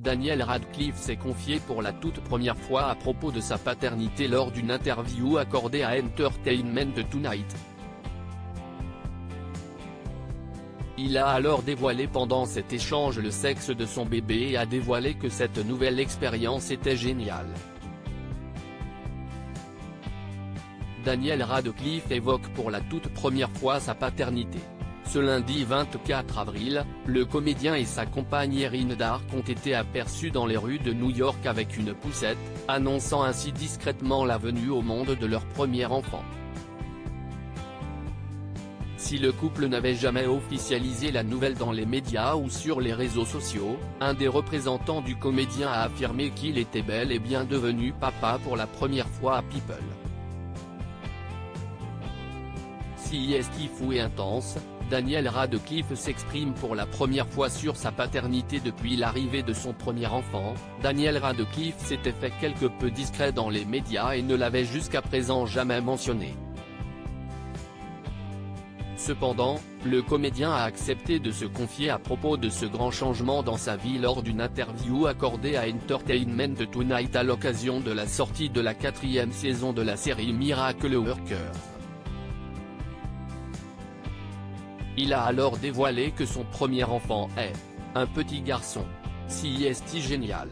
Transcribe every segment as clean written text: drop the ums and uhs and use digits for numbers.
Daniel Radcliffe s'est confié pour la toute première fois à propos de sa paternité lors d'une interview accordée à Entertainment Tonight. Il a alors dévoilé pendant cet échange le sexe de son bébé et a dévoilé que cette nouvelle expérience était géniale. Daniel Radcliffe évoque pour la toute première fois sa paternité. Ce lundi 24 avril, le comédien et sa compagne Erin Dark ont été aperçus dans les rues de New York avec une poussette, annonçant ainsi discrètement la venue au monde de leur premier enfant. Si le couple n'avait jamais officialisé la nouvelle dans les médias ou sur les réseaux sociaux, un des représentants du comédien a affirmé qu'il était bel et bien devenu papa pour la première fois à People. Si est fou et intense, Daniel Radcliffe s'exprime pour la première fois sur sa paternité depuis l'arrivée de son premier enfant. Daniel Radcliffe s'était fait quelque peu discret dans les médias et ne l'avait jusqu'à présent jamais mentionné. Cependant, le comédien a accepté de se confier à propos de ce grand changement dans sa vie lors d'une interview accordée à Entertainment Tonight à l'occasion de la sortie de la 4e saison de la série Miracle Workers. Il a alors dévoilé que son premier enfant est un petit garçon. Si est génial.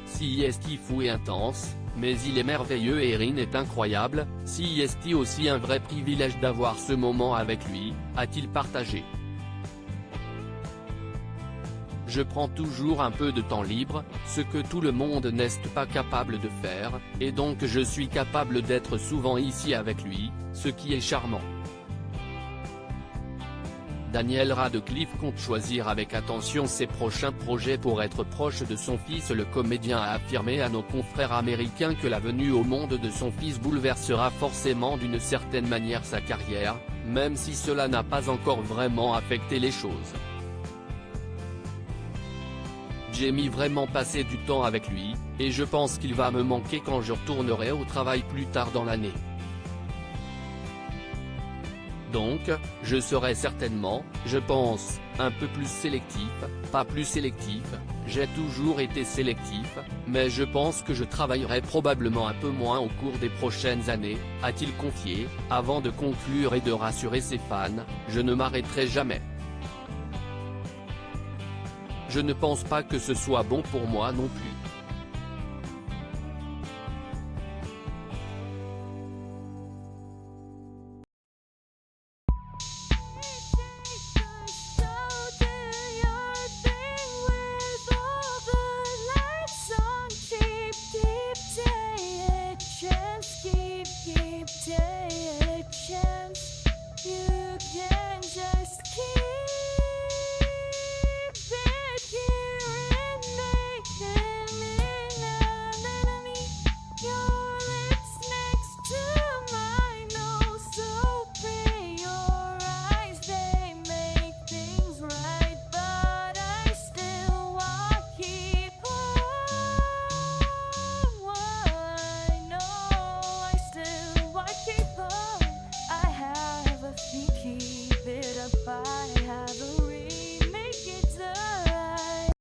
Si est fou et intense, mais il est merveilleux et Erin est incroyable. Si est aussi un vrai privilège d'avoir ce moment avec lui, a-t-il partagé. Je prends toujours un peu de temps libre, ce que tout le monde n'est pas capable de faire, et donc je suis capable d'être souvent ici avec lui, ce qui est charmant. Daniel Radcliffe compte choisir avec attention ses prochains projets pour être proche de son fils. Le comédien a affirmé à nos confrères américains que la venue au monde de son fils bouleversera forcément d'une certaine manière sa carrière, même si cela n'a pas encore vraiment affecté les choses. J'ai vraiment passé du temps avec lui, et je pense qu'il va me manquer quand je retournerai au travail plus tard dans l'année. Donc, je serai certainement, je pense, un peu plus sélectif, pas plus sélectif, j'ai toujours été sélectif, mais je pense que je travaillerai probablement un peu moins au cours des prochaines années, a-t-il confié, avant de conclure et de rassurer ses fans, je ne m'arrêterai jamais. Je ne pense pas que ce soit bon pour moi non plus.